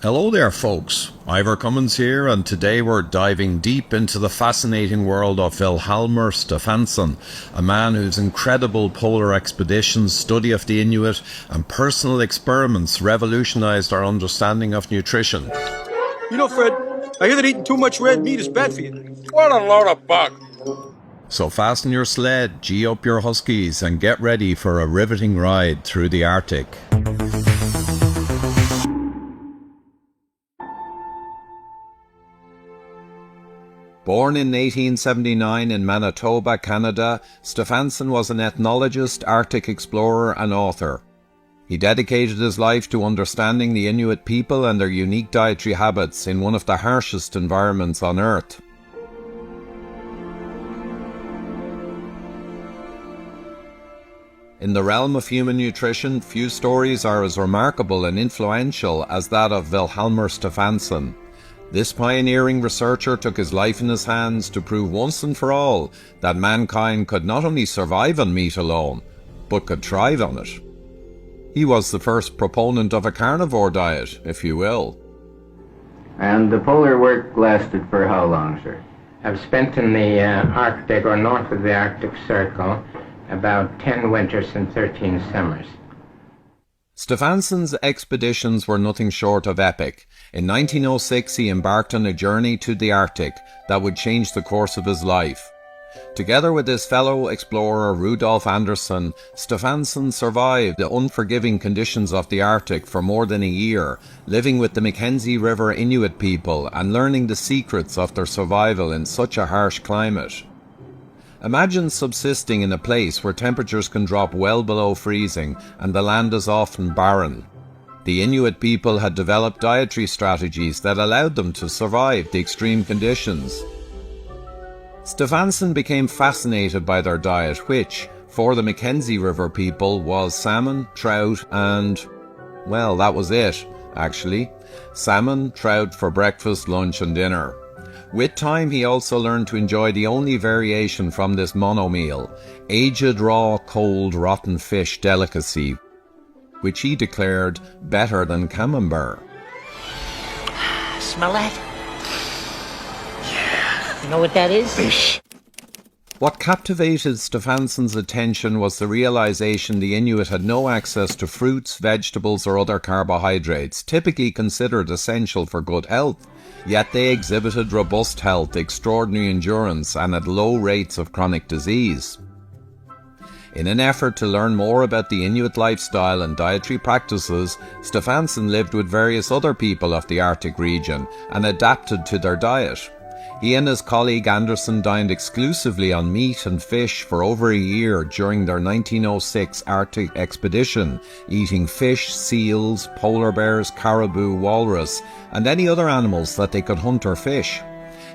Hello there folks, Ivor Cummins here, and today we're diving deep into the fascinating world of Vilhjalmur Stefansson, a man whose incredible polar expeditions, study of the Inuit and personal experiments revolutionized our understanding of nutrition. You know, Fred, I hear that eating too much red meat is bad for you. What a load of bug! So fasten your sled, gee up your huskies, and get ready for a riveting ride through the Arctic. Born in 1879 in Manitoba, Canada, Stefansson was an ethnologist, Arctic explorer and author. He dedicated his life to understanding the Inuit people and their unique dietary habits in one of the harshest environments on Earth. In the realm of human nutrition, few stories are as remarkable and influential as that of Vilhjalmur Stefansson. This pioneering researcher took his life in his hands to prove once and for all that mankind could not only survive on meat alone, but could thrive on it. He was the first proponent of a carnivore diet, if you will. And the polar work lasted for how long, sir? I've spent in the Arctic, or north of the Arctic Circle, about 10 winters and 13 summers. Stefansson's expeditions were nothing short of epic. In 1906 he embarked on a journey to the Arctic that would change the course of his life. Together with his fellow explorer Rudolf Andersson, Stefansson survived the unforgiving conditions of the Arctic for more than a year, living with the Mackenzie River Inuit people and learning the secrets of their survival in such a harsh climate. Imagine subsisting in a place where temperatures can drop well below freezing and the land is often barren. The Inuit people had developed dietary strategies that allowed them to survive the extreme conditions. Stefansson became fascinated by their diet, which, for the Mackenzie River people, was salmon, trout and, well, that was it, actually. Salmon, trout for breakfast, lunch and dinner. With time he also learned to enjoy the only variation from this mono-meal, aged, raw, cold, rotten fish delicacy, which he declared better than camembert. Smell that? Yeah. You know what that is? Fish. What captivated Stefansson's attention was the realization the Inuit had no access to fruits, vegetables or other carbohydrates, typically considered essential for good health. Yet they exhibited robust health, extraordinary endurance and had low rates of chronic disease. In an effort to learn more about the Inuit lifestyle and dietary practices, Stefansson lived with various other people of the Arctic region and adapted to their diet. He and his colleague Andersson dined exclusively on meat and fish for over a year during their 1906 Arctic expedition, eating fish, seals, polar bears, caribou, walrus, and any other animals that they could hunt or fish.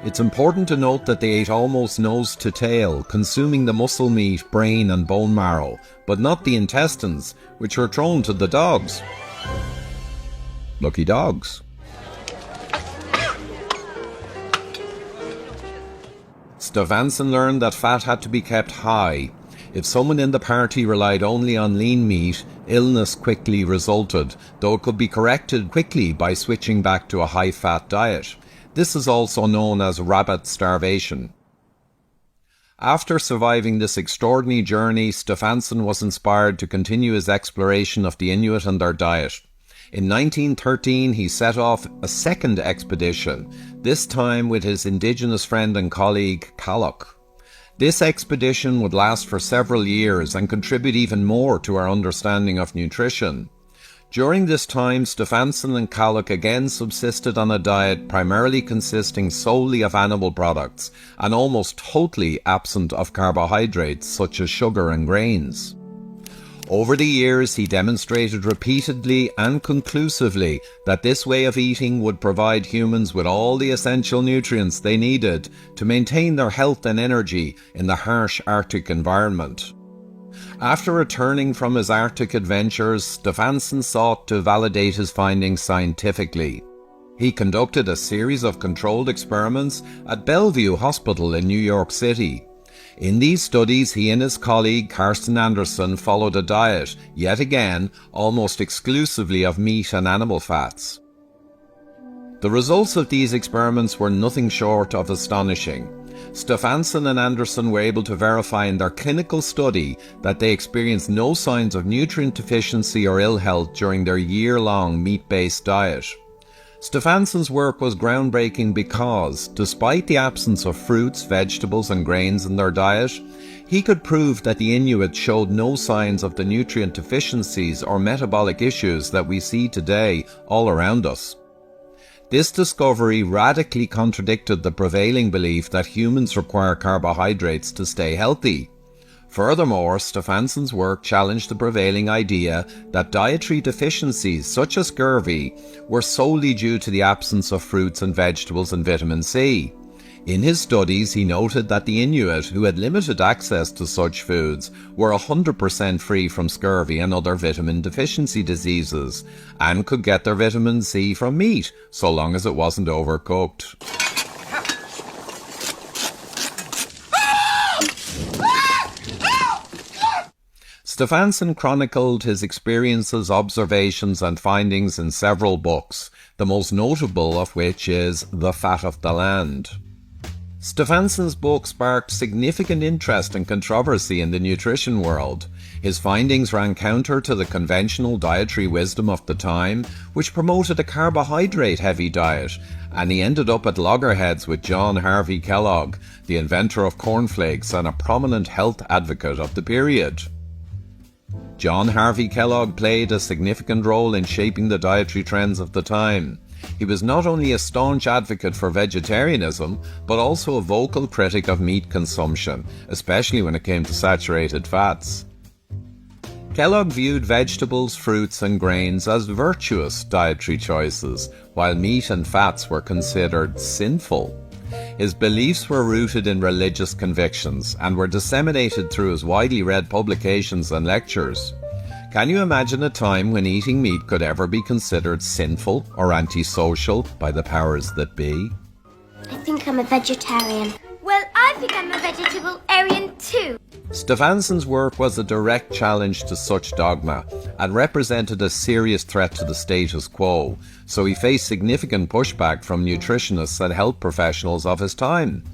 It's important to note that they ate almost nose to tail, consuming the muscle meat, brain and bone marrow, but not the intestines, which were thrown to the dogs. Lucky dogs. Stefansson learned that fat had to be kept high. If someone in the party relied only on lean meat, illness quickly resulted, though it could be corrected quickly by switching back to a high-fat diet. This is also known as rabbit starvation. After surviving this extraordinary journey, Stefansson was inspired to continue his exploration of the Inuit and their diet. In 1913 he set off a second expedition, this time with his indigenous friend and colleague Kaluk. This expedition would last for several years and contribute even more to our understanding of nutrition. During this time, Stefansson and Kaluk again subsisted on a diet primarily consisting solely of animal products and almost totally absent of carbohydrates such as sugar and grains. Over the years, he demonstrated repeatedly and conclusively that this way of eating would provide humans with all the essential nutrients they needed to maintain their health and energy in the harsh Arctic environment. After returning from his Arctic adventures, Stefansson sought to validate his findings scientifically. He conducted a series of controlled experiments at Bellevue Hospital in New York City. In these studies, he and his colleague Carsten Andersson followed a diet, yet again, almost exclusively of meat and animal fats. The results of these experiments were nothing short of astonishing. Stefansson and Anderson were able to verify in their clinical study that they experienced no signs of nutrient deficiency or ill health during their year-long meat-based diet. Stefansson's work was groundbreaking because, despite the absence of fruits, vegetables and grains in their diet, he could prove that the Inuit showed no signs of the nutrient deficiencies or metabolic issues that we see today all around us. This discovery radically contradicted the prevailing belief that humans require carbohydrates to stay healthy. Furthermore, Stefansson's work challenged the prevailing idea that dietary deficiencies such as scurvy were solely due to the absence of fruits and vegetables and vitamin C. In his studies, he noted that the Inuit, who had limited access to such foods, were 100% free from scurvy and other vitamin deficiency diseases, and could get their vitamin C from meat, so long as it wasn't overcooked. Stefansson chronicled his experiences, observations and findings in several books, the most notable of which is The Fat of the Land. Stefansson's book sparked significant interest and controversy in the nutrition world. His findings ran counter to the conventional dietary wisdom of the time, which promoted a carbohydrate-heavy diet, and he ended up at loggerheads with John Harvey Kellogg, the inventor of cornflakes and a prominent health advocate of the period. John Harvey Kellogg played a significant role in shaping the dietary trends of the time. He was not only a staunch advocate for vegetarianism, but also a vocal critic of meat consumption, especially when it came to saturated fats. Kellogg viewed vegetables, fruits and grains as virtuous dietary choices, while meat and fats were considered sinful. His beliefs were rooted in religious convictions and were disseminated through his widely read publications and lectures. Can you imagine a time when eating meat could ever be considered sinful or antisocial by the powers that be? I think I'm a vegetarian. Well, I think I'm a vegetarian too. Stefansson's work was a direct challenge to such dogma and represented a serious threat to the status quo, so he faced significant pushback from nutritionists and health professionals of his time.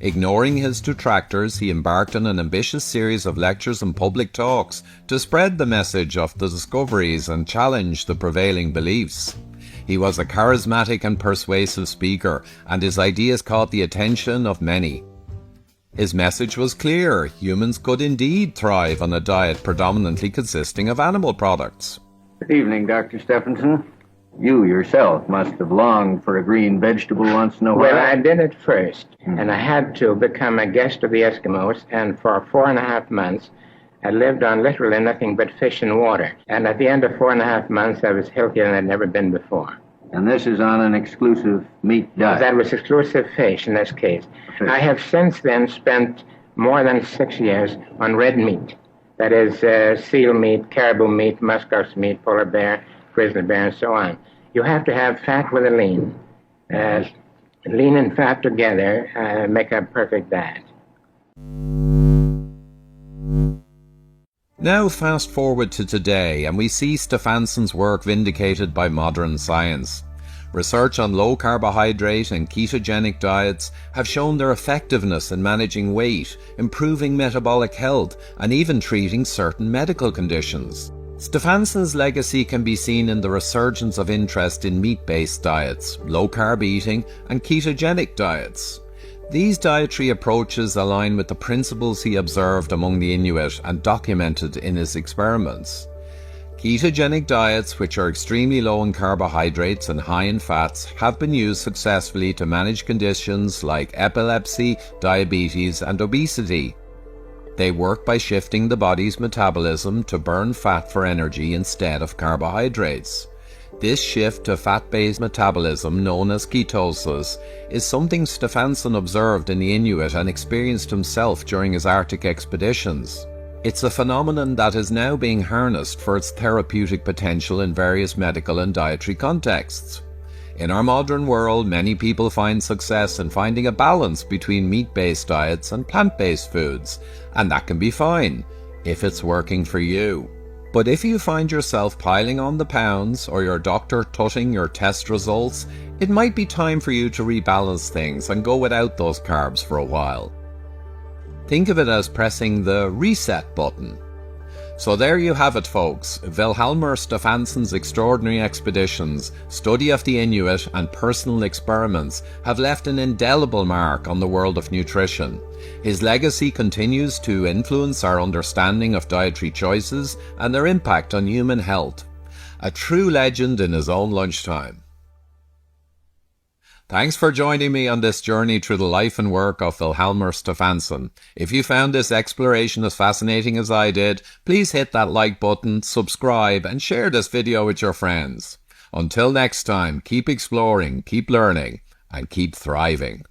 Ignoring his detractors, he embarked on an ambitious series of lectures and public talks to spread the message of the discoveries and challenge the prevailing beliefs. He was a charismatic and persuasive speaker, and his ideas caught the attention of many. His message was clear: humans could indeed thrive on a diet predominantly consisting of animal products. Good evening, Dr. Stefansson. You yourself must have longed for a green vegetable once in a while. Well, I did it first, and I had to become a guest of the Eskimos, and for 4.5 months I lived on literally nothing but fish and water. And at the end of 4.5 months I was healthier than I'd never been before. And this is on an exclusive meat diet. That was exclusive fish in this case. Fish. I have since then spent more than 6 years on red meat. That is seal meat, caribou meat, muskox meat, polar bear, grizzly bear, and so on. You have to have fat with a lean. Lean and fat together make a perfect diet. Now fast forward to today, and we see Stefansson's work vindicated by modern science. Research on low carbohydrate and ketogenic diets have shown their effectiveness in managing weight, improving metabolic health, and even treating certain medical conditions. Stefansson's legacy can be seen in the resurgence of interest in meat-based diets, low-carb eating, and ketogenic diets. These dietary approaches align with the principles he observed among the Inuit and documented in his experiments. Ketogenic diets, which are extremely low in carbohydrates and high in fats, have been used successfully to manage conditions like epilepsy, diabetes, and obesity. They work by shifting the body's metabolism to burn fat for energy instead of carbohydrates. This shift to fat-based metabolism, known as ketosis, is something Stefansson observed in the Inuit and experienced himself during his Arctic expeditions. It's a phenomenon that is now being harnessed for its therapeutic potential in various medical and dietary contexts. In our modern world, many people find success in finding a balance between meat-based diets and plant-based foods, and that can be fine, if it's working for you. But if you find yourself piling on the pounds or your doctor tutting your test results, it might be time for you to rebalance things and go without those carbs for a while. Think of it as pressing the reset button. So there you have it, folks. Vilhjalmur Stefansson's extraordinary expeditions, study of the Inuit and personal experiments have left an indelible mark on the world of nutrition. His legacy continues to influence our understanding of dietary choices and their impact on human health. A true legend in his own lunchtime. Thanks for joining me on this journey through the life and work of Vilhjalmur Stefansson. If you found this exploration as fascinating as I did, please hit that like button, subscribe, and share this video with your friends. Until next time, keep exploring, keep learning, and keep thriving.